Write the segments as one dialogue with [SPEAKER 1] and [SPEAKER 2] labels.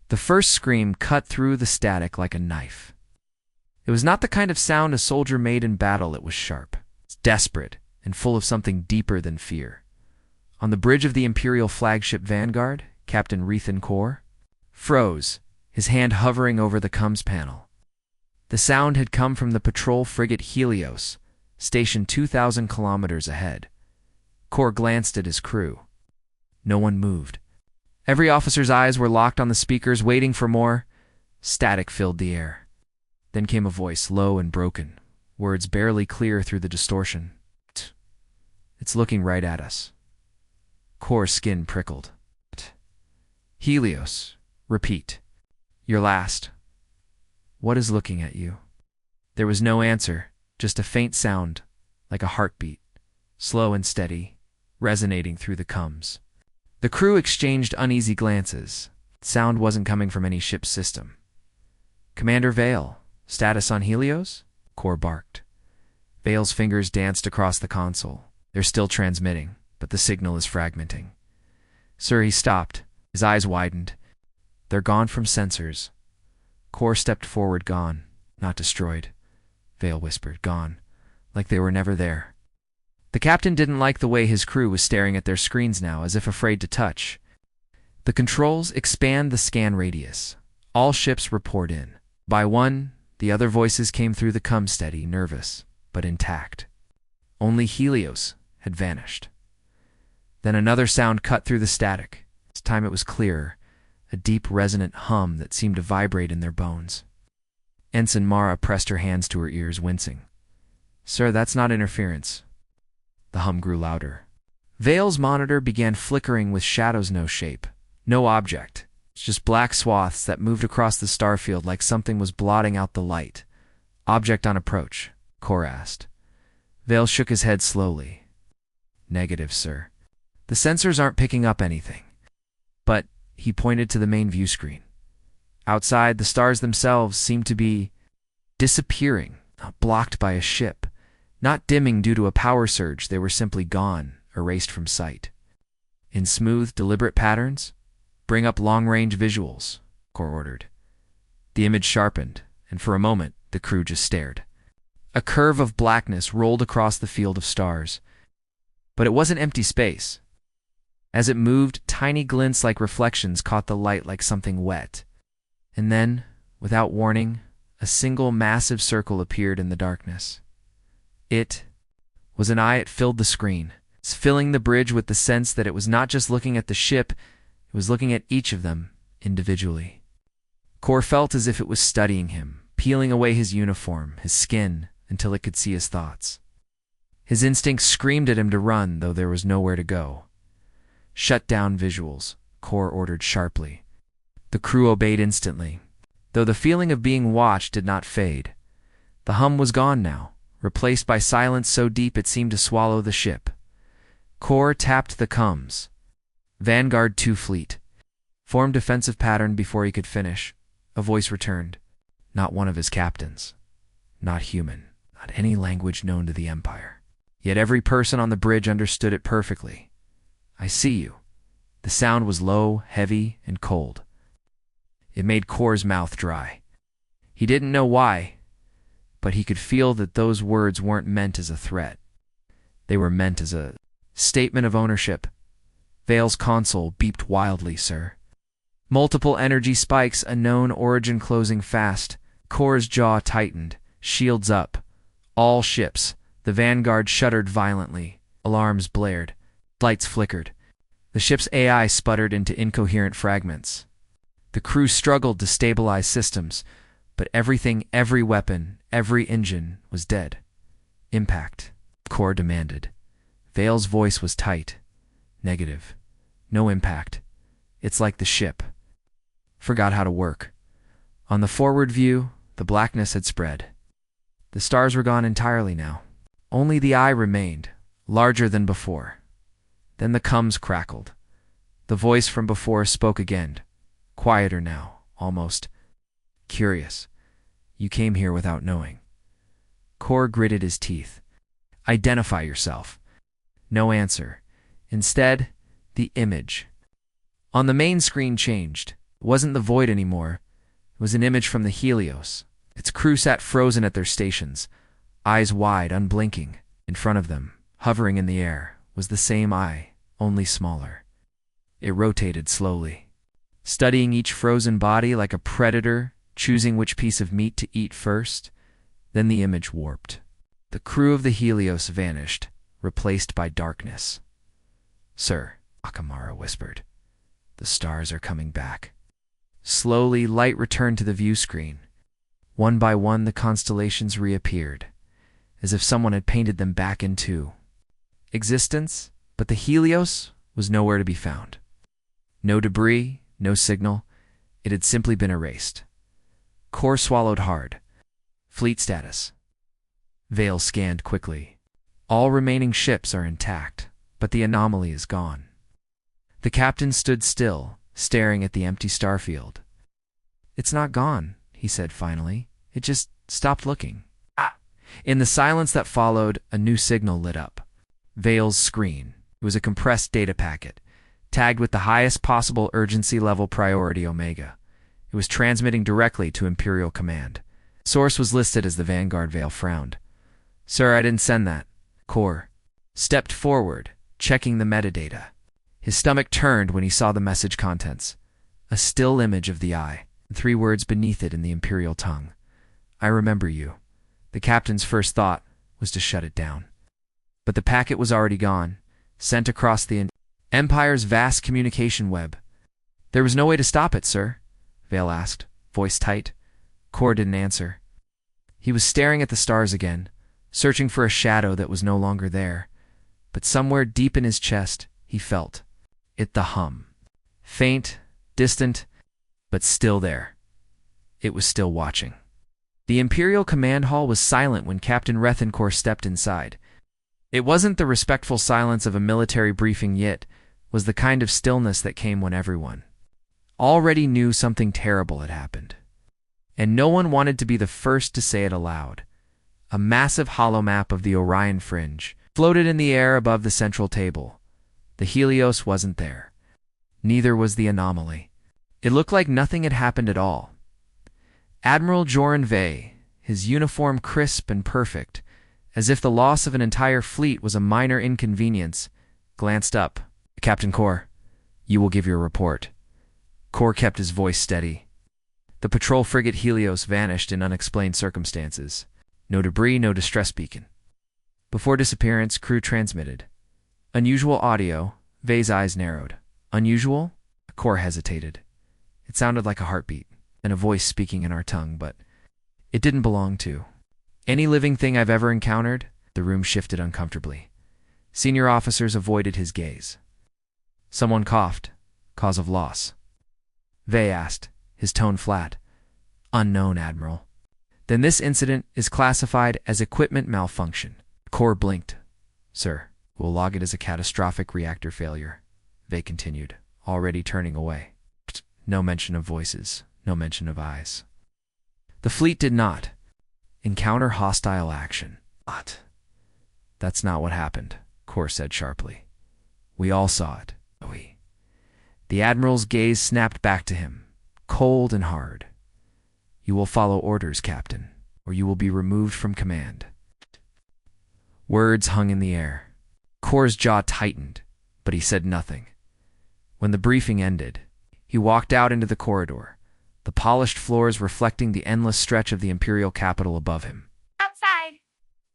[SPEAKER 1] The first scream cut through the static like a knife. It was not the kind of sound a soldier made in battle. It was sharp, desperate, and full of something deeper than fear. On the bridge of the Imperial flagship Vanguard, Captain Rethan Kor froze, his hand hovering over the comms panel. The sound had come from the patrol frigate Helios, stationed 2,000 kilometers ahead. Kor glanced at his crew. No one moved. Every officer's eyes were locked on the speakers, waiting for more. Static filled the air. Then came a voice, low and broken, words barely clear through the distortion. It's looking right at us. Kor's skin prickled. Helios, repeat. Your last. What is looking at you? There was no answer, just a faint sound, like a heartbeat, slow and steady, resonating through the comms. The crew exchanged uneasy glances. Sound wasn't coming from any ship's system. Commander Vale, status on Helios? Kor barked. Vale's fingers danced across the console. They're still transmitting, but the signal is fragmenting. Sir, he stopped. His eyes widened. They're gone from sensors. Kor stepped forward. Gone, not destroyed. Vale whispered. Gone, like they were never there. The captain didn't like the way his crew was staring at their screens now, as if afraid to touch. The controls expand the scan radius. All ships report in. By one, the other voices came through the comms, steady, nervous, but intact. Only Helios had vanished. Then another sound cut through the static. This time it was clearer, a deep, resonant hum that seemed to vibrate in their bones. Ensign Mara pressed her hands to her ears, wincing. Sir, that's not interference. The hum grew louder. Vale's monitor began flickering with shadows, no shape, no object. It's just black swaths that moved across the starfield like something was blotting out the light. Object on approach, Kor asked. Vale shook his head slowly. Negative, sir. The sensors aren't picking up anything. But he pointed to the main view screen. Outside, the stars themselves seemed to be disappearing, blocked by a ship. Not dimming due to a power surge, they were simply gone, erased from sight. In smooth, deliberate patterns, bring up long-range visuals, Kor ordered. The image sharpened, and for a moment, the crew just stared. A curve of blackness rolled across the field of stars. But it wasn't empty space. As it moved, tiny glints like reflections caught the light like something wet. And then, without warning, a single massive circle appeared in the darkness. It was an eye. It filled the screen, filling the bridge with the sense that it was not just looking at the ship, it was looking at each of them individually. Kor felt as if it was studying him, peeling away his uniform, his skin, until it could see his thoughts. His instincts screamed at him to run, though there was nowhere to go. Shut down visuals, Kor ordered sharply. The crew obeyed instantly, though the feeling of being watched did not fade. The hum was gone now, replaced by silence so deep it seemed to swallow the ship. Kor tapped the comms. Vanguard 2 Fleet. Formed defensive pattern. Before he could finish, a voice returned. Not one of his captains. Not human. Not any language known to the Empire. Yet every person on the bridge understood it perfectly. I see you. The sound was low, heavy, and cold. It made Kor's mouth dry. He didn't know why, but he could feel that those words weren't meant as a threat. They were meant as a statement of ownership. Vale's console beeped wildly, sir. Multiple energy spikes, a known origin closing fast. Kor's jaw tightened, shields up. All ships. The Vanguard shuddered violently. Alarms blared. Lights flickered. The ship's AI sputtered into incoherent fragments. The crew struggled to stabilize systems, but everything, every weapon, every engine was dead. Impact, Kor demanded. Vale's voice was tight. Negative. No impact. It's like the ship forgot how to work. On the forward view, the blackness had spread. The stars were gone entirely now. Only the eye remained, larger than before. Then the comms crackled. The voice from before spoke again, quieter now, almost curious. You came here without knowing. Kor gritted his teeth. Identify yourself. No answer. Instead, the image on the main screen changed. It wasn't the void anymore. It was an image from the Helios. Its crew sat frozen at their stations, eyes wide, unblinking. In front of them, hovering in the air, was the same eye, only smaller. It rotated slowly, studying each frozen body like a predator, choosing which piece of meat to eat first. Then the image warped. The crew of the Helios vanished, replaced by darkness. "Sir," Akamara whispered, "the stars are coming back." Slowly, light returned to the view screen. One by one, the constellations reappeared, as if someone had painted them back into existence, but the Helios was nowhere to be found. No debris, no signal. It had simply been erased. Core swallowed hard. Fleet status. Vale scanned quickly. All remaining ships are intact, but the anomaly is gone. The captain stood still, staring at the empty starfield. "It's not gone," he said finally. "It just stopped looking." In the silence that followed, a new signal lit up. Vale's screen. It was a compressed data packet, tagged with the highest possible urgency level priority Omega. It was transmitting directly to Imperial Command. Source was listed as the Vanguard. Vale frowned. "Sir, I didn't send that." Core stepped forward, checking the metadata. His stomach turned when he saw the message contents. A still image of the eye, and 3 words beneath it in the Imperial tongue. "I remember you." The captain's first thought was to shut it down. But the packet was already gone, sent across the Empire's vast communication web. "There was no way to stop it, sir?" Vale asked, voice tight. Core didn't answer. He was staring at the stars again, searching for a shadow that was no longer there. But somewhere deep in his chest, he felt it, the hum. Faint, distant, but still there. It was still watching. The Imperial command hall was silent when Captain Rethencourt stepped inside. It wasn't the respectful silence of a military briefing, yet was the kind of stillness that came when everyone already knew something terrible had happened. And no one wanted to be the first to say it aloud. A massive hollow map of the Orion Fringe floated in the air above the central table. The Helios wasn't there. Neither was the anomaly. It looked like nothing had happened at all. Admiral Joran Vey, his uniform crisp and perfect, as if the loss of an entire fleet was a minor inconvenience, glanced up. "Captain Core, you will give your report." Core kept his voice steady. The patrol frigate Helios vanished in unexplained circumstances. No debris, no distress beacon. Before disappearance, crew transmitted. "Unusual audio." Vey's eyes narrowed. "Unusual?" Core hesitated. It sounded like a heartbeat, and a voice speaking in our tongue, but it didn't belong to any living thing I've ever encountered. The room shifted uncomfortably. Senior officers avoided his gaze. Someone coughed. "Cause of loss?" Vey asked, his tone flat. "Unknown, Admiral." "Then this incident is classified as equipment malfunction." Core blinked. "Sir, we'll log it as a catastrophic reactor failure," Vey continued, already turning away. No mention of voices, no mention of eyes. The fleet did not encounter hostile action. "But that's not what happened," Core said sharply. "We all saw it." The Admiral's gaze snapped back to him, cold and hard. "You will follow orders, Captain, or you will be removed from command." Words hung in the air. Core's jaw tightened, but he said nothing. When the briefing ended, he walked out into the corridor, the polished floors reflecting the endless stretch of the Imperial capital above him.
[SPEAKER 2] Outside.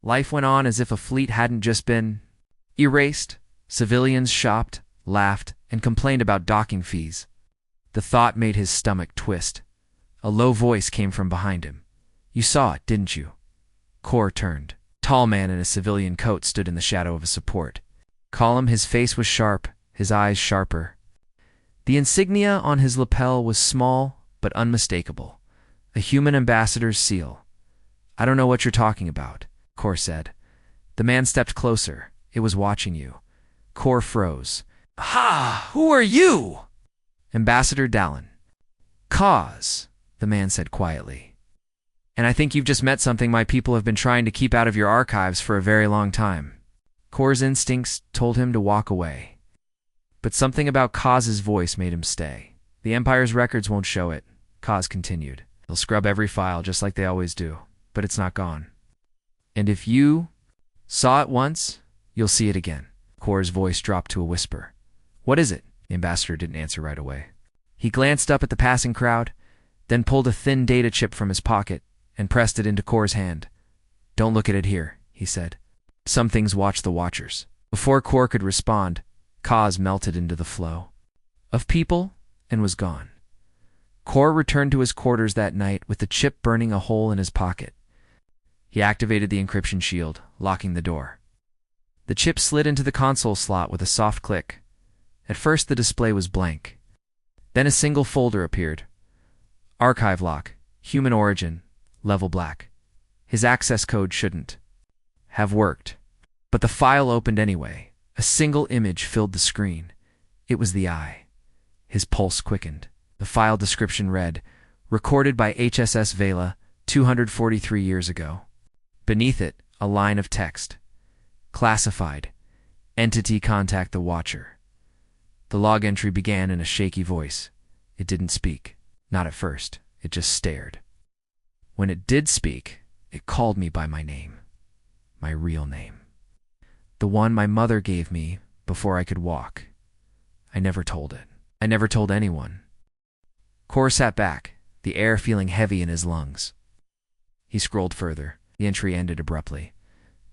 [SPEAKER 1] Life went on as if a fleet hadn't just been erased. Civilians shopped, laughed, and complained about docking fees. The thought made his stomach twist. A low voice came from behind him. "You saw it, didn't you?" Core turned. A tall man in a civilian coat stood in the shadow of a support column. His face was sharp, his eyes sharper. The insignia on his lapel was small but unmistakable. A human ambassador's seal. "I don't know what you're talking about," Core said. The man stepped closer. "It was watching you." Core froze. "Ha! Who are you?" "Ambassador Dallin." "Cause," the man said quietly. "And I think you've just met something my people have been trying to keep out of your archives for a very long time." Core's instincts told him to walk away. But something about Cause's voice made him stay. The Empire's records won't show it, Kaz continued. They'll scrub every file just like they always do, but it's not gone. And if you saw it once, you'll see it again. Kor's voice dropped to a whisper. What is it? The ambassador didn't answer right away. He glanced up at the passing crowd, then pulled a thin data chip from his pocket and pressed it into Kor's hand. Don't look at it here, he said. Some things watch the watchers. Before Kor could respond, Kaz melted into the flow of people and was gone. Kor returned to his quarters that night with the chip burning a hole in his pocket. He activated the encryption shield, locking the door. The chip slid into the console slot with a soft click. At first the display was blank. Then a single folder appeared. Archive lock, human origin, level black. His access code shouldn't have worked. But the file opened anyway. A single image filled the screen. It was the eye. His pulse quickened. The file description read, recorded by HSS Vela 243 years ago. Beneath it, a line of text. Classified. Entity contact the Watcher. The log entry began in a shaky voice. It didn't speak. Not at first. It just stared. When it did speak, it called me by my name. My real name. The one my mother gave me before I could walk. I never told it. I never told anyone. Kor sat back, the air feeling heavy in his lungs. He scrolled further. The entry ended abruptly.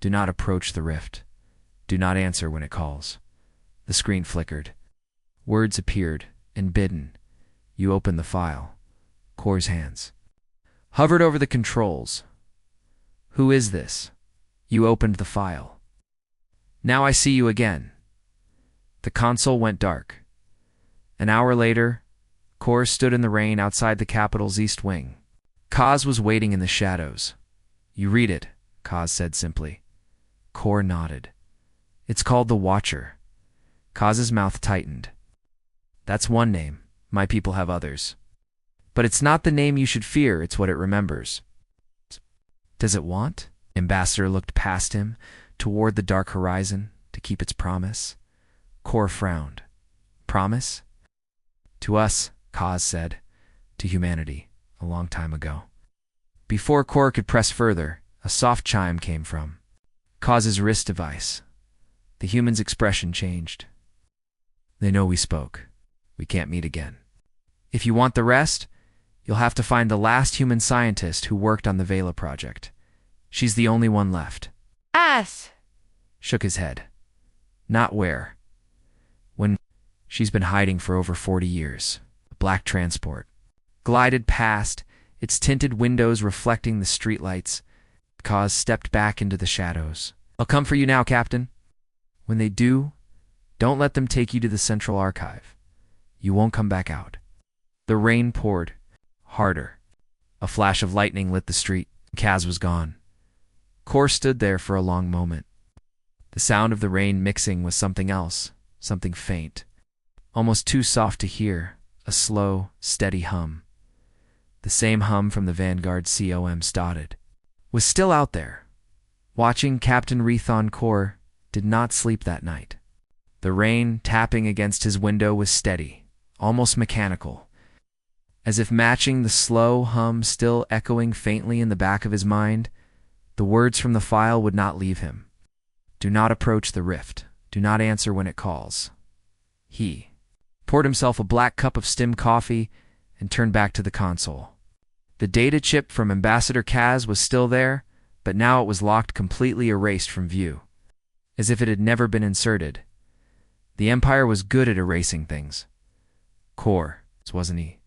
[SPEAKER 1] Do not approach the rift. Do not answer when it calls. The screen flickered. Words appeared, and bidden. You opened the file. Kor's hands hovered over the controls. Who is this? You opened the file. Now I see you again. The console went dark. An hour later, Kor stood in the rain outside the capital's east wing. Kaz was waiting in the shadows. You read it, Kaz said simply. Kor nodded. It's called the Watcher. Kaz's mouth tightened. That's one name. My people have others. But it's not the name you should fear, it's what it remembers. Does it want? Ambassador looked past him, toward the dark horizon, to keep its promise. Kor frowned. Promise? To us, Kaz said. To humanity, a long time ago. Before Kor could press further, a soft chime came from Kaz's wrist device. The human's expression changed. They know we spoke. We can't meet again. If you want the rest, you'll have to find the last human scientist who worked on the Vela project. She's the only one left.
[SPEAKER 2] Us.
[SPEAKER 1] Shook his head. Not where. When she's been hiding for over 40 years. A black transport. Glided past, its tinted windows reflecting the streetlights. Kaz stepped back into the shadows. I'll come for you now, Captain. When they do, don't let them take you to the Central Archive. You won't come back out. The rain poured. Harder. A flash of lightning lit the street. Kaz was gone. Kor stood there for a long moment. The sound of the rain mixing with something else, something faint. Almost too soft to hear, a slow, steady hum. The same hum from the Vanguard COM Stoddard. Was still out there. Watching Captain Rethon Kor did not sleep that night. The rain tapping against his window was steady, almost mechanical, as if matching the slow hum still echoing faintly in the back of his mind. The words from the file would not leave him. Do not approach the rift. Do not answer when it calls. He poured himself a black cup of stim coffee and turned back to the console. The data chip from Ambassador Kaz was still there, but now it was locked, completely erased from view, as if it had never been inserted. The Empire was good at erasing things. Kor, wasn't he?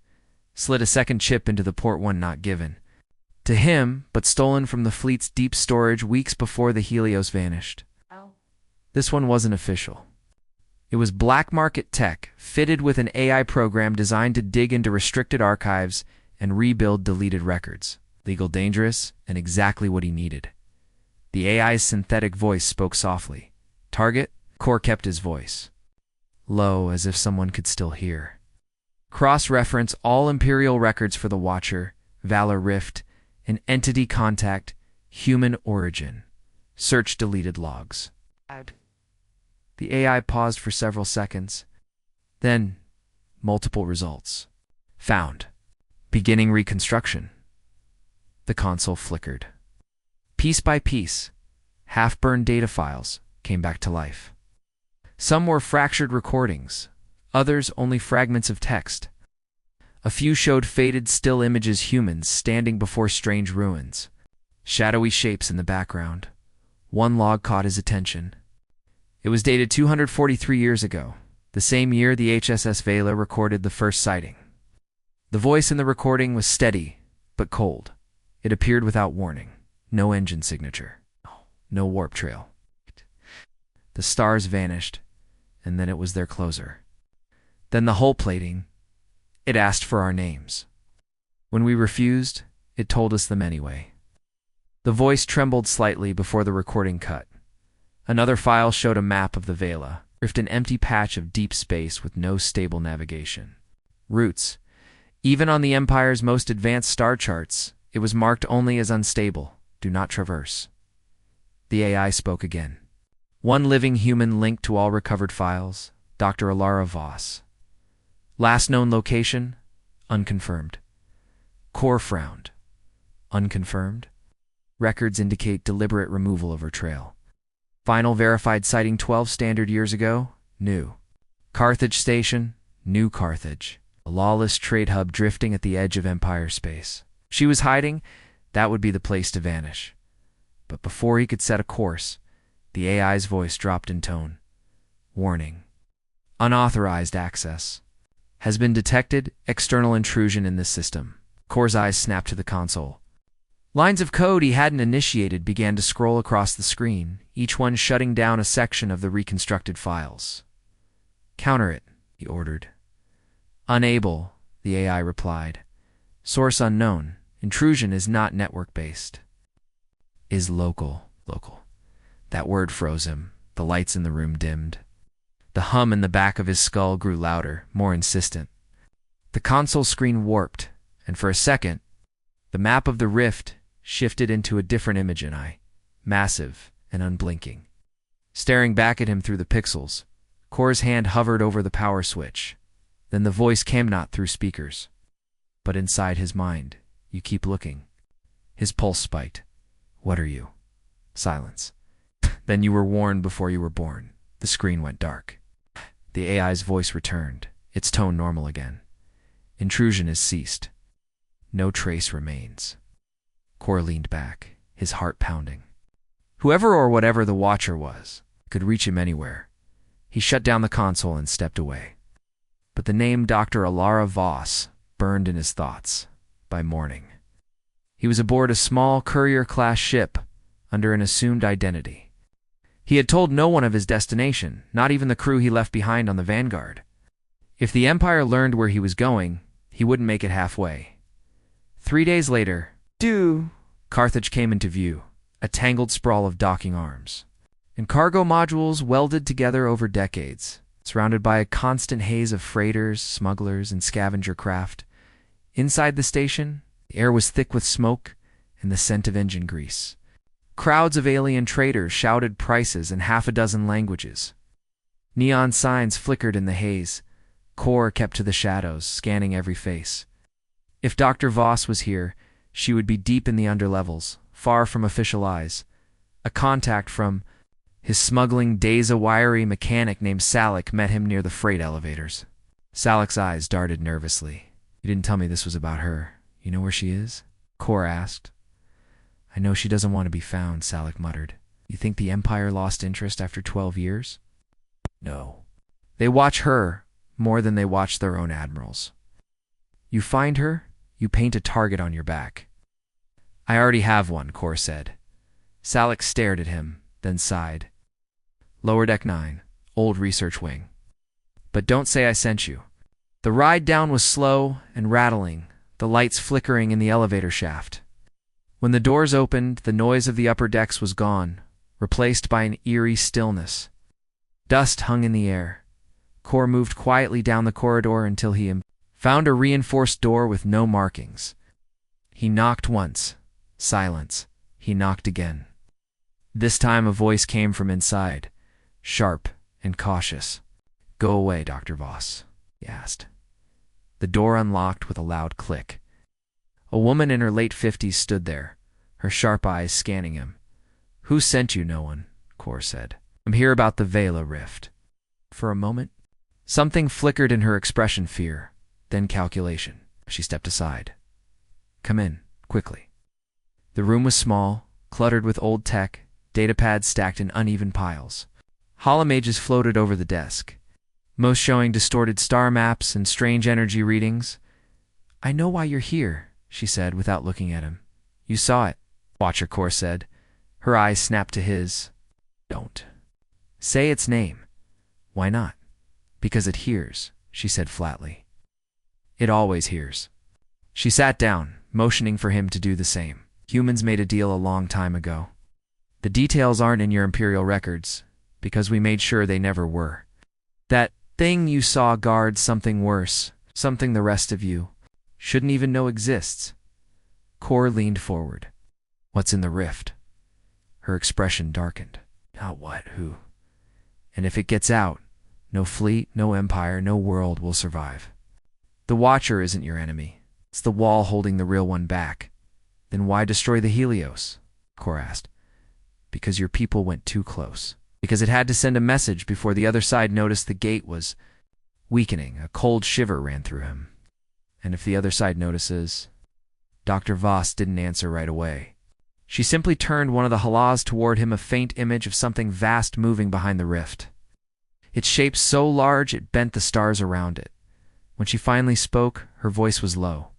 [SPEAKER 1] Slid a second chip into the port, one not given to him, but stolen from the fleet's deep storage weeks before the Helios vanished.
[SPEAKER 2] Oh.
[SPEAKER 1] This one wasn't official. It was black market tech, fitted with an AI program designed to dig into restricted archives and rebuild deleted records. Legal, dangerous, and exactly what he needed. The AI's synthetic voice spoke softly. Target? Kor kept his voice low, as if someone could still hear. Cross-reference all Imperial records for the Watcher, Valor Rift, and Entity Contact, Human Origin. Search deleted logs. The AI paused for several seconds. Then, multiple results. Found. Beginning reconstruction. The console flickered. Piece by piece, half-burned data files came back to life. Some were fractured recordings, others only fragments of text. A few showed faded still images, humans standing before strange ruins, shadowy shapes in the background. One log caught his attention. It was dated 243 years ago, the same year the HSS Vela recorded the first sighting. The voice in the recording was steady, but cold. It appeared without warning. No engine signature. No warp trail. The stars vanished, and then it was their closer. Then the hull plating. It asked for our names. When we refused, it told us them anyway. The voice trembled slightly before the recording cut. Another file showed a map of the Vela, an empty patch of deep space with no stable navigation. Routes. Even on the Empire's most advanced star charts, it was marked only as unstable. Do not traverse. The AI spoke again. One living human linked to all recovered files, Dr. Alara Voss. Last known location, unconfirmed. Core frowned. Unconfirmed? Records indicate deliberate removal of her trail. Final verified sighting 12 standard years ago, new. Carthage Station, New Carthage. A lawless trade hub drifting at the edge of Empire space. She was hiding, that would be the place to vanish. But before he could set a course, the AI's voice dropped in tone. Warning. Unauthorized access. Has been detected, external intrusion in this system. Core's eyes snapped to the console. Lines of code he hadn't initiated began to scroll across the screen, each one shutting down a section of the reconstructed files. Counter it, he ordered. Unable, the AI replied. Source unknown. Intrusion is not network-based. Is local. That word froze him. The lights in the room dimmed. The hum in the back of his skull grew louder, more insistent. The console screen warped, and for a second, the map of the rift shifted into a different image in eye, massive and unblinking. Staring back at him through the pixels, Core's hand hovered over the power switch. Then the voice came not through speakers, but inside his mind. You keep looking. His pulse spiked. What are you? Silence. Then you were warned before you were born. The screen went dark. The AI's voice returned, its tone normal again. Intrusion has ceased. No trace remains. Core leaned back, his heart pounding. Whoever or whatever the Watcher was could reach him anywhere. He shut down the console and stepped away. But the name Dr. Alara Voss burned in his thoughts. By morning, he was aboard a small courier-class ship under an assumed identity. He had told no one of his destination, not even the crew he left behind on the Vanguard. If the Empire learned where he was going, he wouldn't make it halfway. 3 days later, Carthage came into view, a tangled sprawl of docking arms and cargo modules welded together over decades, surrounded by a constant haze of freighters, smugglers, and scavenger craft. Inside the station, the air was thick with smoke and the scent of engine grease. Crowds of alien traders shouted prices in half a dozen languages. Neon signs flickered in the haze. Core kept to the shadows, scanning every face. If Dr. Voss was here, she would be deep in the underlevels, far from official eyes. A contact from his smuggling days, a wiry mechanic named Salik, met him near the freight elevators. Salik's eyes darted nervously. You didn't tell me this was about her. You know where she is? Core asked. I know she doesn't want to be found, Salik muttered. You think the Empire lost interest after 12 years? No. They watch her more than they watch their own admirals. You find her, you paint a target on your back. I already have one, Core said. Salik stared at him, then sighed. Lower Deck 9, old research wing. But don't say I sent you. The ride down was slow and rattling, the lights flickering in the elevator shaft. When the doors opened, the noise of the upper decks was gone, replaced by an eerie stillness. Dust hung in the air. Core moved quietly down the corridor until he found a reinforced door with no markings. He knocked once. Silence. He knocked again. This time a voice came from inside, sharp and cautious. Go away, Dr. Voss, he asked. The door unlocked with a loud click. A woman in her late 50s stood there, her sharp eyes scanning him. "Who sent you? No one," Kor said. "I'm here about the Vela rift." For a moment, something flickered in her expression, fear, then calculation. She stepped aside. "Come in, quickly." The room was small, cluttered with old tech, datapads stacked in uneven piles. Holomages floated over the desk, most showing distorted star maps and strange energy readings. "I know why you're here," she said without looking at him. "You saw it," Watcher Kor said. Her eyes snapped to his. "Don't say its name." "Why not?" "Because it hears," she said flatly. "It always hears." She sat down, motioning for him to do the same. "Humans made a deal a long time ago. The details aren't in your Imperial records, because we made sure they never were. That thing you saw guards something worse, something the rest of you shouldn't even know exists." Kor leaned forward. "What's in the rift?" Her expression darkened. "Not what, who? And if it gets out, no fleet, no empire, no world will survive. The Watcher isn't your enemy. It's the wall holding the real one back." "Then why destroy the Helios?" Kor asked. "Because your people went too close. Because it had to send a message before the other side noticed the gate was weakening." A cold shiver ran through him. "And if the other side notices?" Dr. Voss didn't answer right away. She simply turned one of the halas toward him, a faint image of something vast moving behind the rift. Its shape so large it bent the stars around it. When she finally spoke, her voice was low.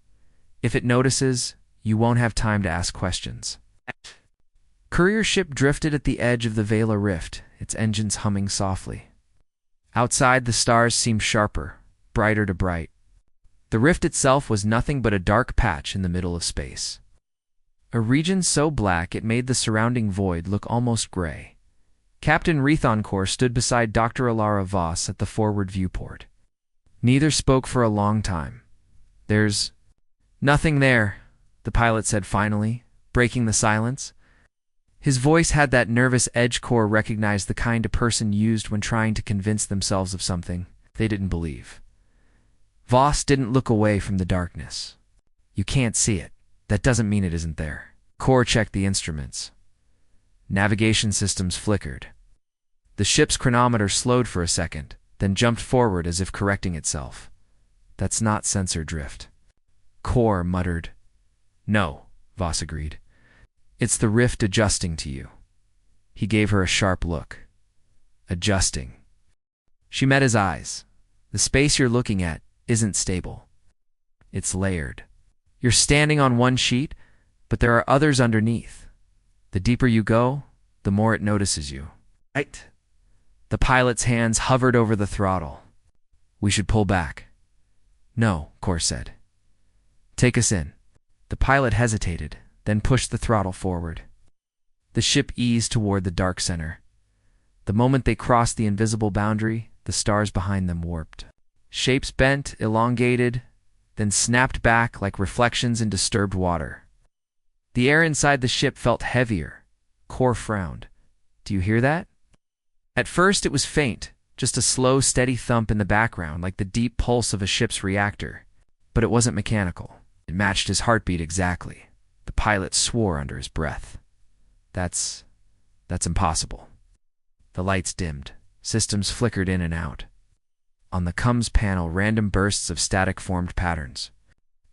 [SPEAKER 1] "If it notices, you won't have time to ask questions." Courier ship drifted at the edge of the Vela rift, its engines humming softly. Outside, the stars seemed sharper, brighter to bright. The rift itself was nothing but a dark patch in the middle of space. A region so black it made the surrounding void look almost gray. Captain Rethonkor stood beside Dr. Alara Voss at the forward viewport. Neither spoke for a long time. "There's nothing there," the pilot said finally, breaking the silence. His voice had that nervous edge Kor recognized, the kind a person used when trying to convince themselves of something they didn't believe. Voss didn't look away from the darkness. "You can't see it. That doesn't mean it isn't there." Kor checked the instruments. Navigation systems flickered. The ship's chronometer slowed for a second, then jumped forward as if correcting itself. "That's not sensor drift." Kor muttered. "No," Voss agreed. "It's the rift adjusting to you." He gave her a sharp look. "Adjusting." She met his eyes. "The space you're looking at isn't stable. It's layered. You're standing on one sheet, but there are others underneath. The deeper you go, the more it notices you." "Right." The pilot's hands hovered over the throttle. "We should pull back." "No," Kor said. "Take us in." The pilot hesitated, then pushed the throttle forward. The ship eased toward the dark center. The moment they crossed the invisible boundary, the stars behind them warped. Shapes bent, elongated, then snapped back like reflections in disturbed water. The air inside the ship felt heavier. Kor frowned. "Do you hear that?" At first it was faint, just a slow, steady thump in the background, like the deep pulse of a ship's reactor. But it wasn't mechanical. It matched his heartbeat exactly. The pilot swore under his breath. That's impossible." The lights dimmed. Systems flickered in and out. On the comms panel, random bursts of static formed patterns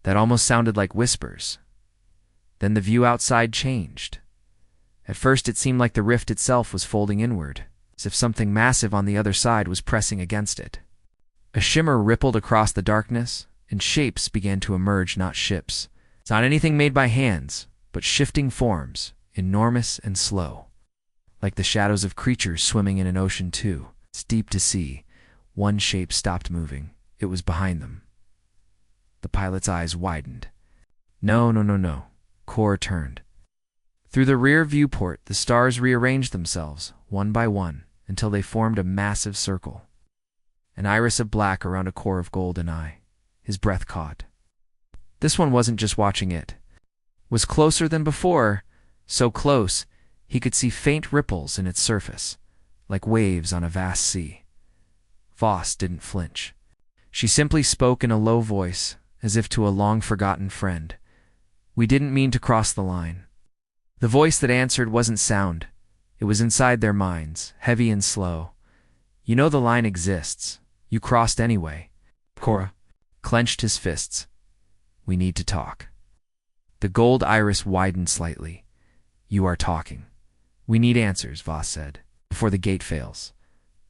[SPEAKER 1] that almost sounded like whispers. Then the view outside changed. At first it seemed like the rift itself was folding inward, as if something massive on the other side was pressing against it. A shimmer rippled across the darkness, and shapes began to emerge, not ships. Not anything made by hands, but shifting forms, enormous and slow. Like the shadows of creatures swimming in an ocean too. It's deep to see. One shape stopped moving. It was behind them. The pilot's eyes widened. No. Kor turned. Through the rear viewport, the stars rearranged themselves, one by one, until they formed a massive circle. An iris of black around a core of golden eye. His breath caught. This one wasn't just watching it. Was closer than before, so close he could see faint ripples in its surface, like waves on a vast sea. Voss didn't flinch. She simply spoke in a low voice, as if to a long-forgotten friend. "We didn't mean to cross the line." The voice that answered wasn't sound. It was inside their minds, heavy and slow. "You know the line exists. You crossed anyway." Cora clenched his fists. "We need to talk." The gold iris widened slightly. "You are talking. We need answers," Voss said, "before the gate fails."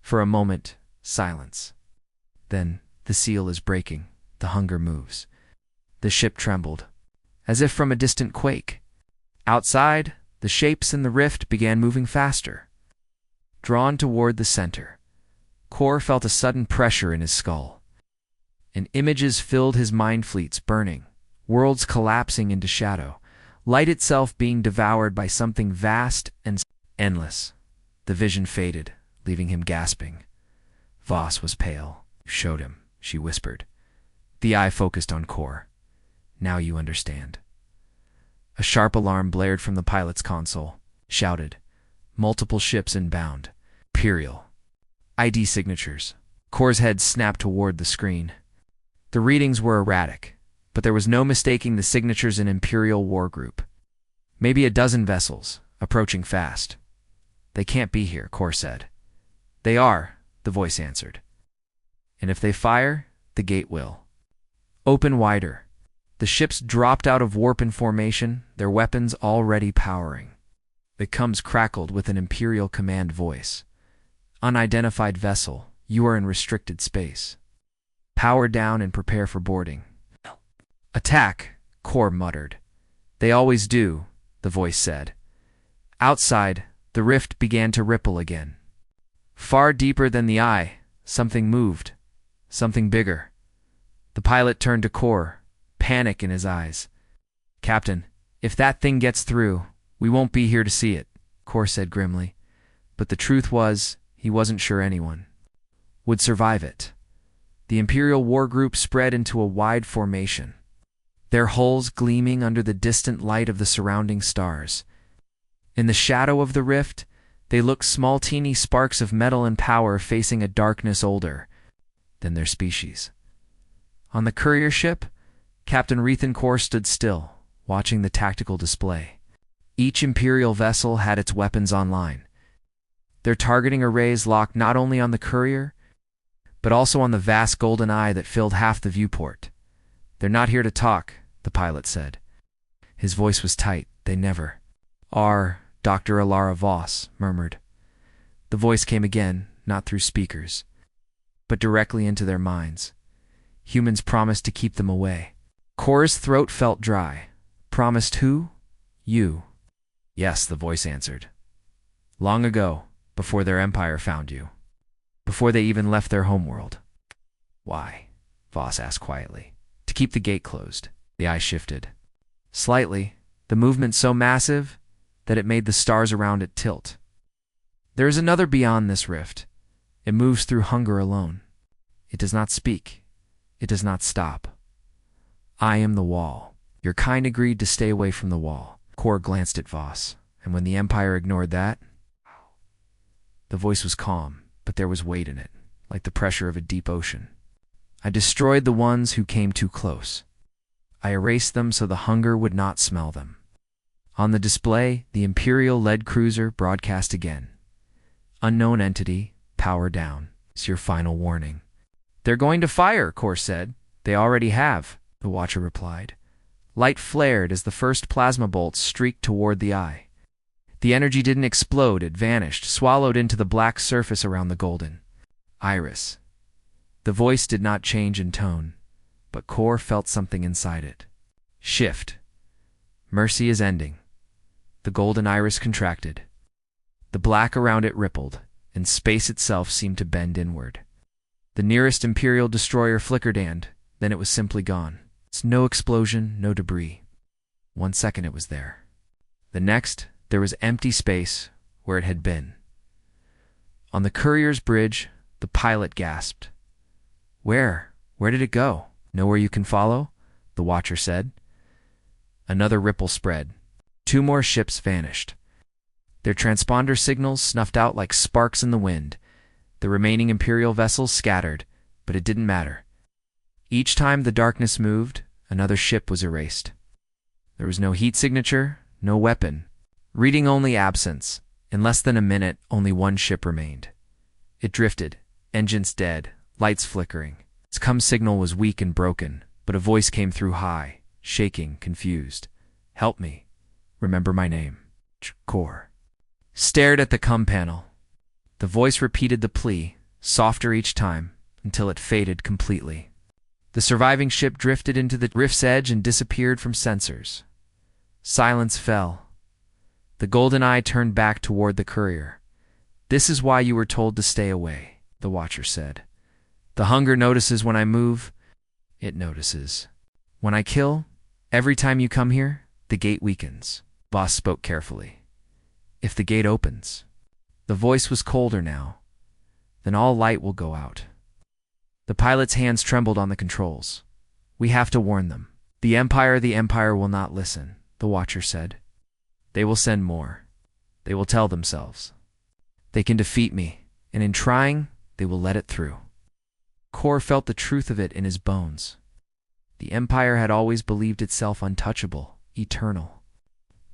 [SPEAKER 1] For a moment, silence. Then, "The seal is breaking. The hunger moves." The ship trembled, as if from a distant quake. Outside, the shapes in the rift began moving faster. Drawn toward the center, Kor felt a sudden pressure in his skull. And images filled his mind fleets, burning, worlds collapsing into shadow, light itself being devoured by something vast and endless. The vision faded, leaving him gasping. Voss was pale. "Showed him," she whispered. The eye focused on Kor. "Now you understand." A sharp alarm blared from the pilot's console. Shouted. "Multiple ships inbound. Imperial. ID signatures." Kor's head snapped toward the screen. The readings were erratic, but there was no mistaking the signatures in Imperial war group. "Maybe a dozen vessels, approaching fast." "They can't be here," Kor said. "They are," the voice answered. "And if they fire, the gate will open wider." The ships dropped out of warp in formation, their weapons already powering. The comms crackled with an Imperial command voice. "Unidentified vessel, you are in restricted space. Power down and prepare for boarding." "Attack," Kor muttered. "They always do," the voice said. Outside, the rift began to ripple again. Far deeper than the eye, something moved. Something bigger. The pilot turned to Kor, panic in his eyes. "Captain, if that thing gets through, we won't be here to see it," Kor said grimly. But the truth was, he wasn't sure anyone would survive it. The Imperial war group spread into a wide formation, their hulls gleaming under the distant light of the surrounding stars. In the shadow of the rift, they looked small teeny sparks of metal and power facing a darkness older than their species. On the courier ship, Captain Rethan Kor stood still, watching the tactical display. Each Imperial vessel had its weapons online. Their targeting arrays locked not only on the courier, but also on the vast golden eye that filled half the viewport. "They're not here to talk," the pilot said. His voice was tight. "They never are," Dr. Alara Voss murmured. The voice came again, not through speakers, but directly into their minds. Humans promised to keep them away. Kor's throat felt dry. "Promised who?" "You." "Yes," the voice answered. "Long ago, before their empire found you. Before they even left their homeworld." "Why?" Voss asked quietly. "To keep the gate closed." The eye shifted. Slightly, the movement so massive that it made the stars around it tilt. "There is another beyond this rift. It moves through hunger alone. It does not speak. It does not stop. I am the wall. Your kind agreed to stay away from the wall." Kor glanced at Voss, and when the Empire ignored that... The voice was calm, but there was weight in it, like the pressure of a deep ocean. "I destroyed the ones who came too close. I erased them so the hunger would not smell them." On the display, the Imperial lead cruiser broadcast again. "Unknown entity, power down. It's your final warning." "They're going to fire," Kor said. "They already have," the watcher replied. Light flared as the first plasma bolts streaked toward the eye. The energy didn't explode, it vanished, swallowed into the black surface around the golden iris. The voice did not change in tone, but Kor felt something inside it. Shift. Mercy is ending. The golden iris contracted. The black around it rippled, and space itself seemed to bend inward. The nearest Imperial destroyer flickered and, then it was simply gone. It's no explosion, no debris. 1 second it was there. The next, there was empty space where it had been. On the courier's bridge, the pilot gasped. Where did it go?" "Nowhere you can follow?" the watcher said. Another ripple spread. 2 more ships vanished. Their transponder signals snuffed out like sparks in the wind. The remaining Imperial vessels scattered, but it didn't matter. Each time the darkness moved, another ship was erased. There was no heat signature, no weapon. Reading only absence. In less than a minute, only one ship remained. It drifted, engines dead, lights flickering. Its com signal was weak and broken, but a voice came through high, shaking, confused. "Help me. Remember my name. Core." Stared at the com panel. The voice repeated the plea, softer each time, until it faded completely. The surviving ship drifted into the rift's edge and disappeared from sensors. Silence fell. The golden eye turned back toward the courier. "This is why you were told to stay away," the watcher said. "The hunger notices when I move. It notices. When I kill, every time you come here, the gate weakens." Voss spoke carefully. "If the gate opens." The voice was colder now. "Then all light will go out." The pilot's hands trembled on the controls. "We have to warn them. The Empire will not listen," the watcher said. "They will send more. They will tell themselves. They can defeat me, and in trying, they will let it through." Core felt the truth of it in his bones. The Empire had always believed itself untouchable, eternal.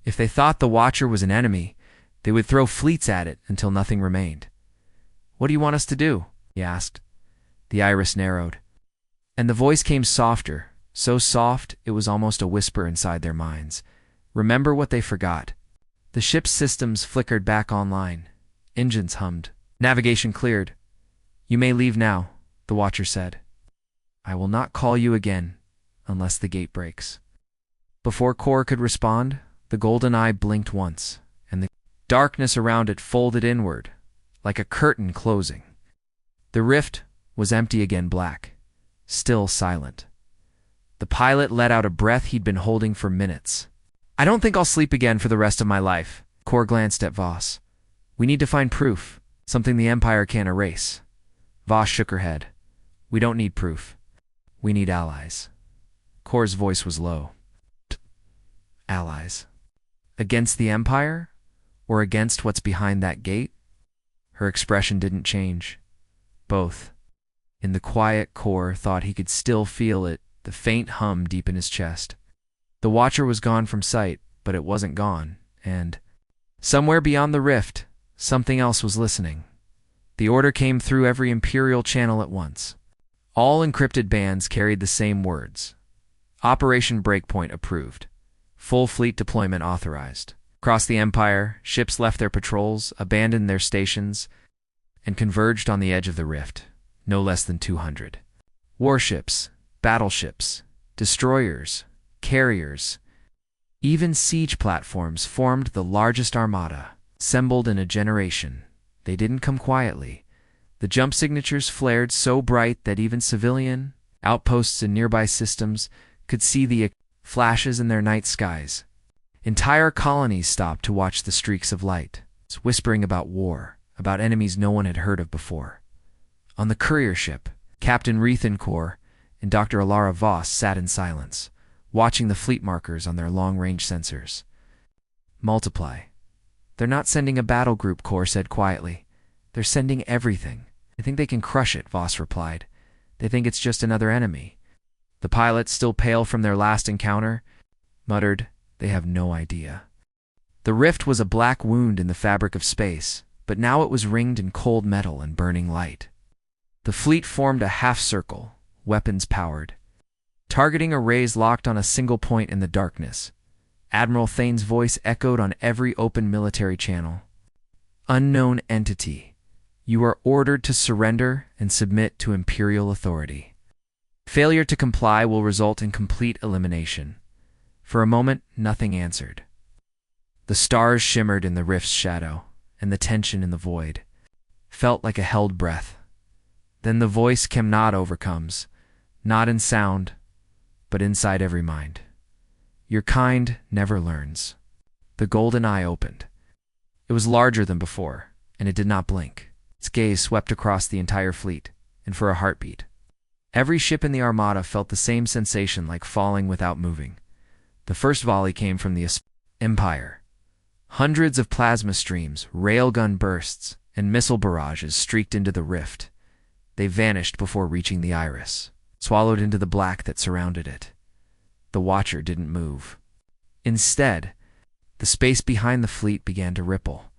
[SPEAKER 1] If they thought the Watcher was an enemy, they would throw fleets at it until nothing remained. "What do you want us to do?" he asked. The iris narrowed, and the voice came softer, so soft it was almost a whisper inside their minds. "Remember what they forgot." The ship's systems flickered back online. Engines hummed. Navigation cleared. "You may leave now," the watcher said. "I will not call you again unless the gate breaks." Before Core could respond, the golden eye blinked once, and the darkness around it folded inward, like a curtain closing. The rift was empty again, black, still silent. The pilot let out a breath he'd been holding for minutes. "I don't think I'll sleep again for the rest of my life." Core glanced at Voss. "We need to find proof, something the Empire can't erase." Voss shook her head. "We don't need proof. We need allies." Core's voice was low. "Allies? Against the Empire? Or against what's behind that gate?" Her expression didn't change. Both. In the quiet, Core thought he could still feel it, the faint hum deep in his chest. The watcher was gone from sight, but it wasn't gone, and somewhere beyond the rift, something else was listening. The order came through every Imperial channel at once. All encrypted bands carried the same words. Operation Breakpoint approved. Full fleet deployment authorized. Across the Empire, ships left their patrols, abandoned their stations, and converged on the edge of the rift, no less than 200. Warships, battleships, destroyers, carriers, even siege platforms formed the largest armada, assembled in a generation. They didn't come quietly. The jump signatures flared so bright that even civilian outposts in nearby systems could see the flashes in their night skies. Entire colonies stopped to watch the streaks of light, whispering about war, about enemies no one had heard of before. On the courier ship, Captain Riethencourt and Dr. Alara Voss sat in silence, watching the fleet markers on their long-range sensors. "Multiply. They're not sending a battle group," Core said quietly. "They're sending everything. I think they can crush it," Voss replied. "They think it's just another enemy." The pilots, still pale from their last encounter, muttered, "They have no idea." The rift was a black wound in the fabric of space, but now it was ringed in cold metal and burning light. The fleet formed a half-circle, weapons powered. Targeting arrays locked on a single point in the darkness. Admiral Thane's voice echoed on every open military channel. "Unknown entity. You are ordered to surrender and submit to Imperial authority. Failure to comply will result in complete elimination." For a moment, nothing answered. The stars shimmered in the rift's shadow, and the tension in the void felt like a held breath. Then the voice came, not overcomes, not in sound, but inside every mind. "Your kind never learns." The golden eye opened. It was larger than before, and it did not blink. Its gaze swept across the entire fleet, and for a heartbeat. Every ship in the armada felt the same sensation, like falling without moving. The first volley came from the Empire. Hundreds of plasma streams, railgun bursts, and missile barrages streaked into the rift. They vanished before reaching the iris. swallowed into the black that surrounded it. The Watcher didn't move. Instead, the space behind the fleet began to ripple.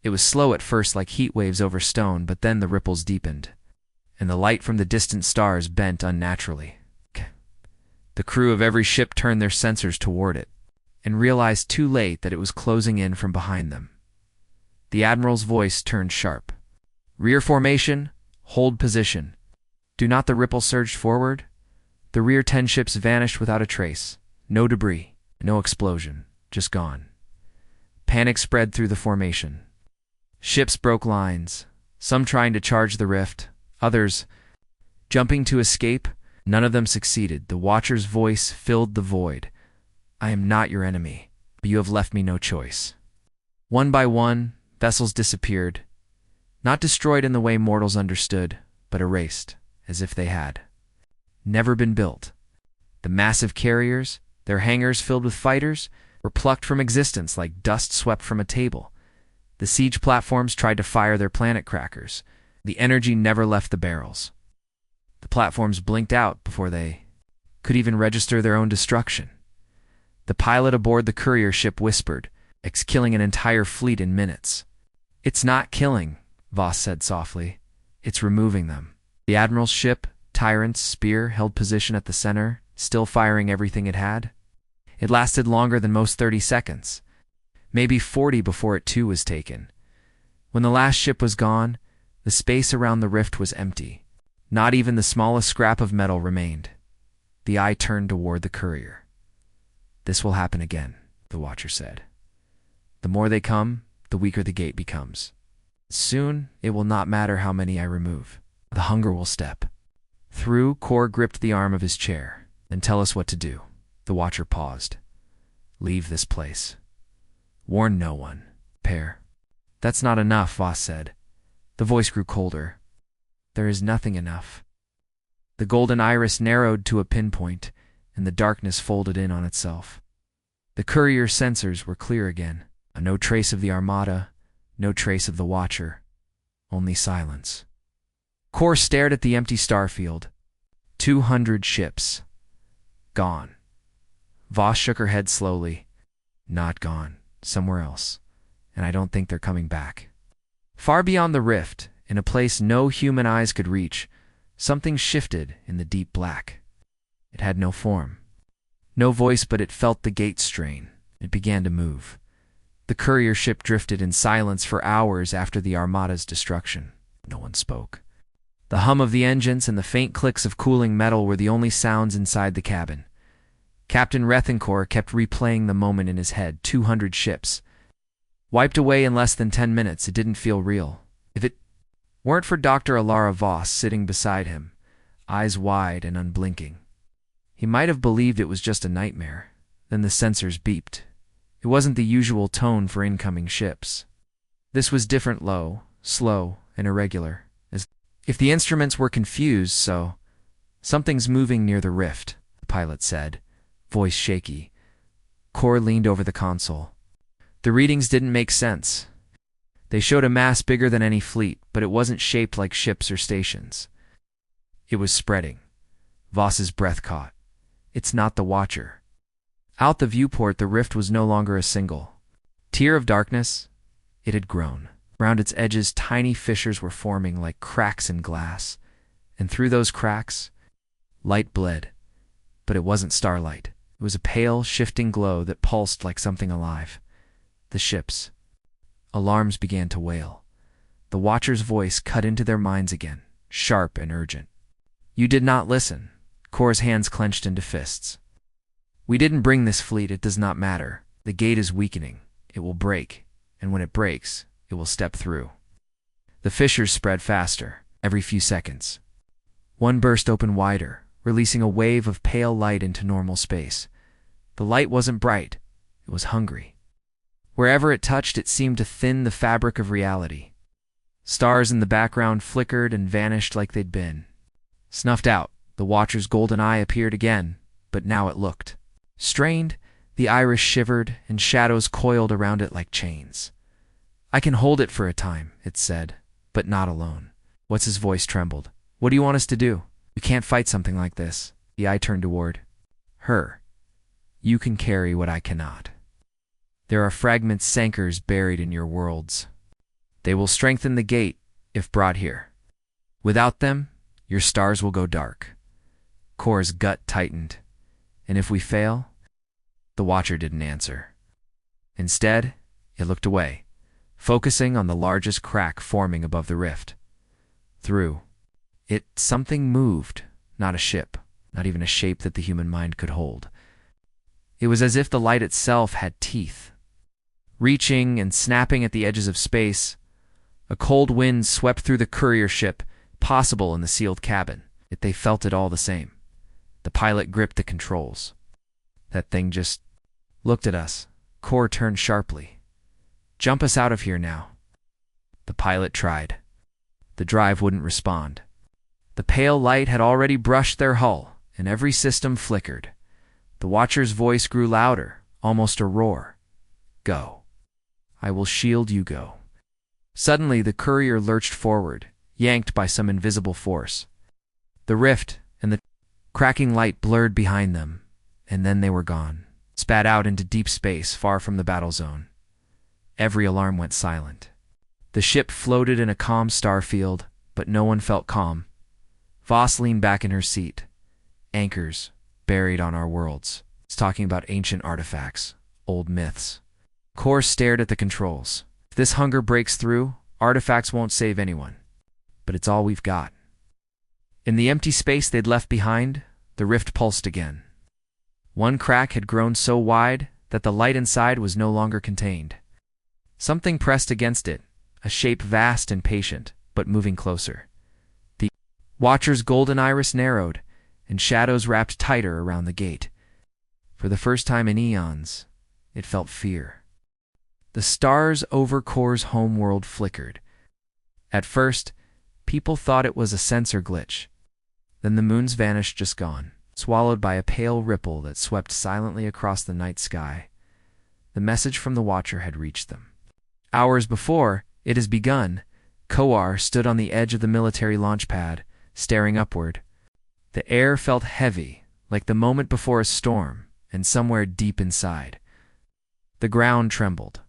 [SPEAKER 1] It was slow at first, like heat waves over stone, but then the ripples deepened, and the light from the distant stars bent unnaturally. The crew of every ship turned their sensors toward it, and realized too late that it was closing in from behind them. The Admiral's voice turned sharp. "Rear formation, hold position. Do not." The ripple surged forward. The rear 10 ships vanished without a trace. No debris, no explosion, just gone. Panic spread through the formation. Ships broke lines, some trying to charge the rift, others jumping to escape. None of them succeeded. The Watcher's voice filled the void. "I am not your enemy, but you have left me no choice." One by one, vessels disappeared, not destroyed in the way mortals understood, but erased, as if they had never been built. The massive carriers, their hangars filled with fighters, were plucked from existence like dust swept from a table. The siege platforms tried to fire their planet crackers. The energy never left the barrels. The platforms blinked out before they could even register their own destruction. The pilot aboard the courier ship whispered, "It's killing an entire fleet in minutes." "It's not killing," Voss said softly. "It's removing them." The Admiral's ship, Tyrant's spear, held position at the center, still firing everything it had. It lasted longer than most 30 seconds, maybe 40 before it too was taken. When the last ship was gone, the space around the rift was empty. Not even the smallest scrap of metal remained. The eye turned toward the courier. "This will happen again," the Watcher said. "The more they come, the weaker the gate becomes. Soon, it will not matter how many I remove. The hunger will step through." Kor gripped the arm of his chair. "Then tell us what to do." The Watcher paused. "Leave this place. Warn no one. Pair." "That's not enough," Voss said. The voice grew colder. "There is nothing enough." The golden iris narrowed to a pinpoint, and the darkness folded in on itself. The courier sensors were clear again. No trace of the Armada, no trace of the Watcher. Only silence. Kor stared at the empty starfield. 200 ships. Gone. Voss shook her head slowly. "Not gone. Somewhere else. And I don't think they're coming back." Far beyond the rift, in a place no human eyes could reach, something shifted in the deep black. It had no form, no voice, but it felt the gate strain. It began to move. The courier ship drifted in silence for hours after the Armada's destruction. No one spoke. The hum of the engines and the faint clicks of cooling metal were the only sounds inside the cabin. Captain Rethencourt kept replaying the moment in his head. 200 ships. Wiped away in less than 10 minutes. It didn't feel real. If it weren't for Dr. Alara Voss sitting beside him, eyes wide and unblinking, he might have believed it was just a nightmare. Then the sensors beeped. It wasn't the usual tone for incoming ships. This was different, low, slow, and irregular, as if the instruments were confused. "Something's moving near the rift," the pilot said, voice shaky. Kor leaned over the console. The readings didn't make sense. They showed a mass bigger than any fleet, but it wasn't shaped like ships or stations. It was spreading. Voss's breath caught. "It's not the Watcher." Out the viewport, the rift was no longer a single tier of darkness. It had grown. Around its edges, tiny fissures were forming like cracks in glass, and through those cracks, light bled. But it wasn't starlight. It was a pale, shifting glow that pulsed like something alive. The ships. Alarms began to wail. The Watcher's voice cut into their minds again, sharp and urgent. "You did not listen." Kor's hands clenched into fists. "We didn't bring this fleet. It does not matter. The gate is weakening. It will break, and when it breaks, it will step through." The fissures spread faster, every few seconds. One burst open wider, releasing a wave of pale light into normal space. The light wasn't bright. It was hungry. Wherever it touched, it seemed to thin the fabric of reality. Stars in the background flickered and vanished like they'd been snuffed out. The Watcher's golden eye appeared again, but now it looked strained. The iris shivered, and shadows coiled around it like chains. "I can hold it for a time," it said, "but not alone." What's his voice trembled. "What do you want us to do?" You can't fight something like this. The eye turned toward her. You can carry what I cannot. There are fragment sankers buried in your worlds. They will strengthen the gate if brought here. Without them, your stars will go dark. Kor's gut tightened. And if we fail? The Watcher didn't answer. Instead, it looked away, focusing on the largest crack forming above the rift. Through it, something moved, not a ship, not even a shape that the human mind could hold. It was as if the light itself had teeth. Reaching and snapping at the edges of space, a cold wind swept through the courier ship, possible in the sealed cabin, yet they felt it all the same. The pilot gripped the controls. That thing just looked at us. Kor turned sharply. Jump us out of here now. The pilot tried. The drive wouldn't respond. The pale light had already brushed their hull, and every system flickered. The Watcher's voice grew louder, almost a roar. Go. I will shield you, go. Suddenly, the courier lurched forward, yanked by some invisible force. The rift and the cracking light blurred behind them, and then they were gone, spat out into deep space far from the battle zone. Every alarm went silent. The ship floated in a calm star field, but no one felt calm. Voss leaned back in her seat. Anchors, buried on our worlds. It's talking about ancient artifacts, old myths. Kor stared at the controls. If this hunger breaks through, artifacts won't save anyone. But it's all we've got. In the empty space they'd left behind, the rift pulsed again. One crack had grown so wide that the light inside was no longer contained. Something pressed against it, a shape vast and patient, but moving closer. The Watcher's golden iris narrowed, and shadows wrapped tighter around the gate. For the first time in eons, it felt fear. The stars over Kor's homeworld flickered. At first, people thought it was a sensor glitch. Then the moons vanished, just gone, swallowed by a pale ripple that swept silently across the night sky. The message from the Watcher had reached them. Hours before it has begun, Koar stood on the edge of the military launch pad, staring upward. The air felt heavy, like the moment before a storm, and somewhere deep inside, the ground trembled.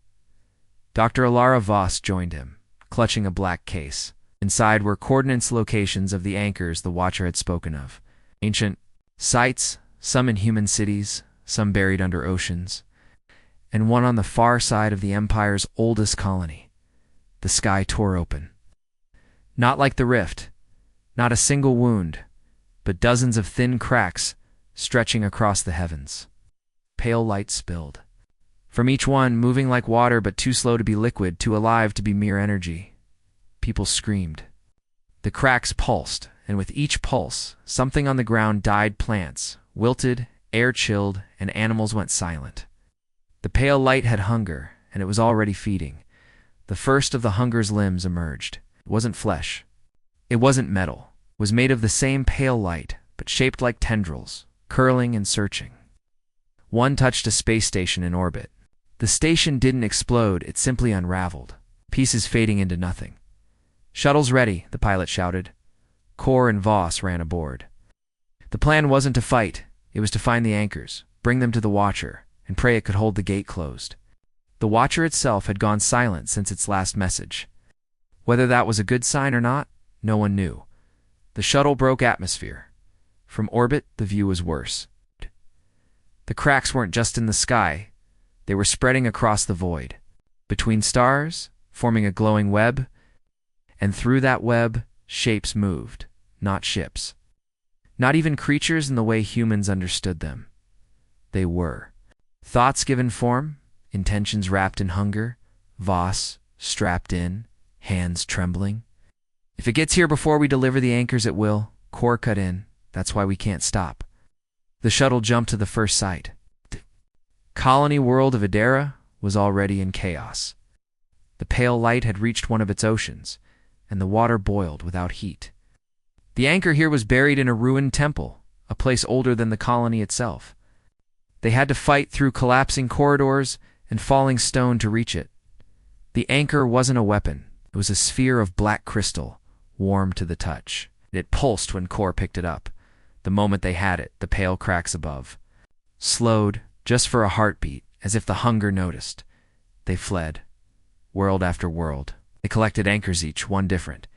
[SPEAKER 1] Dr. Alara Voss joined him, clutching a black case. Inside were coordinates locations of the anchors the Watcher had spoken of. Ancient sites, some in human cities, some buried under oceans, and one on the far side of the Empire's oldest colony. The sky tore open. Not like the rift, not a single wound, but dozens of thin cracks stretching across the heavens. Pale light spilled. From each one, moving like water but too slow to be liquid, too alive to be mere energy. People screamed. The cracks pulsed, and with each pulse, something on the ground died. Plants wilted, air chilled, and animals went silent. The pale light had hunger, and it was already feeding. The first of the hunger's limbs emerged. It wasn't flesh. It wasn't metal. It was made of the same pale light, but shaped like tendrils, curling and searching. One touched a space station in orbit. The station didn't explode, it simply unraveled, pieces fading into nothing. "Shuttle's ready," the pilot shouted. Kor and Voss ran aboard. The plan wasn't to fight, it was to find the anchors, bring them to the Watcher, and pray it could hold the gate closed. The Watcher itself had gone silent since its last message. Whether that was a good sign or not, no one knew. The shuttle broke atmosphere. From orbit, the view was worse. The cracks weren't just in the sky, they were spreading across the void, between stars, forming a glowing web, and through that web, shapes moved, not ships. Not even creatures in the way humans understood them. They were thoughts given form, intentions wrapped in hunger, Voss strapped in, hands trembling. "If it gets here before we deliver the anchors, it will," Kor cut in. "That's why we can't stop." The shuttle jumped to the first site. The colony world of Adara was already in chaos. The pale light had reached one of its oceans, and the water boiled without heat. The anchor here was buried in a ruined temple, a place older than the colony itself. They had to fight through collapsing corridors and falling stone to reach it. The anchor wasn't a weapon. It was a sphere of black crystal, warm to the touch. It pulsed when Kor picked it up. The moment they had it, the pale cracks above slowed, just for a heartbeat, as if the hunger noticed. They fled, world after world. They collected anchors, each one different.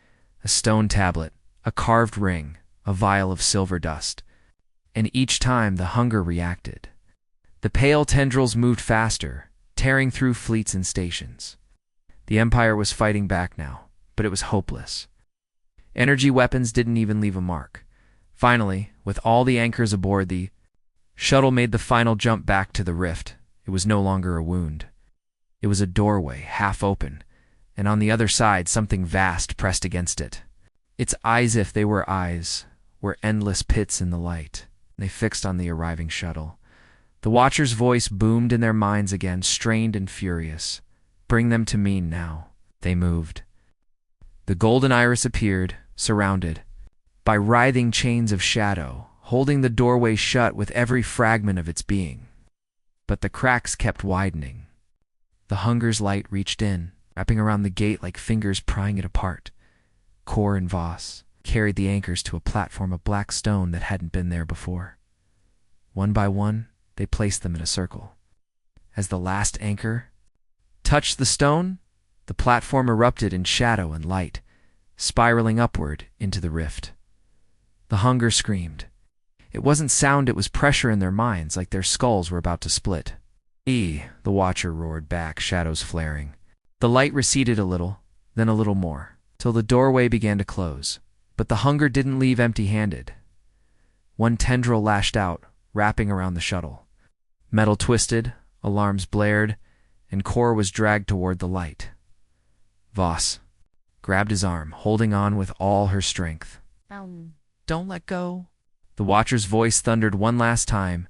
[SPEAKER 1] A stone tablet, a carved ring, a vial of silver dust. And each time the hunger reacted. The pale tendrils moved faster, tearing through fleets and stations. The Empire was fighting back now, but it was hopeless. Energy weapons didn't even leave a mark. Finally, with all the anchors aboard, the shuttle made the final jump back to the rift. It was no longer a wound. It was a doorway, half open, and on the other side something vast pressed against it. Its eyes, if they were eyes, were endless pits in the light. They fixed on the arriving shuttle. The Watcher's voice boomed in their minds again, strained and furious. Bring them to me now. They moved. The golden iris appeared, surrounded by writhing chains of shadow, holding the doorway shut with every fragment of its being. But the cracks kept widening. The hunger's light reached in, wrapping around the gate like fingers prying it apart. Kor and Voss carried the anchors to a platform of black stone that hadn't been there before. One by one, they placed them in a circle. As the last anchor touched the stone, the platform erupted in shadow and light, spiraling upward into the rift. The hunger screamed. It wasn't sound, it was pressure in their minds, like their skulls were about to split. The Watcher roared back, shadows flaring. The light receded a little, then a little more, till the doorway began to close. But the hunger didn't leave empty-handed. One tendril lashed out, wrapping around the shuttle. Metal twisted, alarms blared, and Kor was dragged toward the light. Voss grabbed his arm, holding on with all her strength. Don't let go. The Watcher's voice thundered one last time.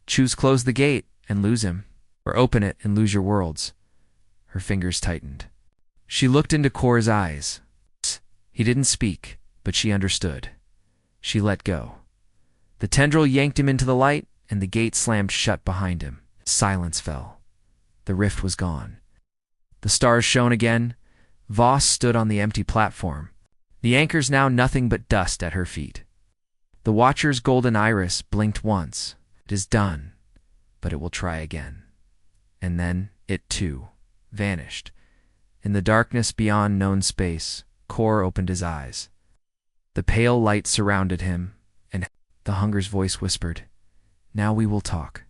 [SPEAKER 1] Choose close the gate and lose him, or open it and lose your worlds. Her fingers tightened. She looked into Kor's eyes. He didn't speak, but she understood. She let go. The tendril yanked him into the light, and the gate slammed shut behind him. Silence fell. The rift was gone. The stars shone again. Voss stood on the empty platform, the anchors now nothing but dust at her feet. The Watcher's golden iris blinked once. It is done, but it will try again. And then it, too, vanished. In the darkness beyond known space, Kor opened his eyes. The pale light surrounded him, and the hunger's voice whispered, "Now we will talk."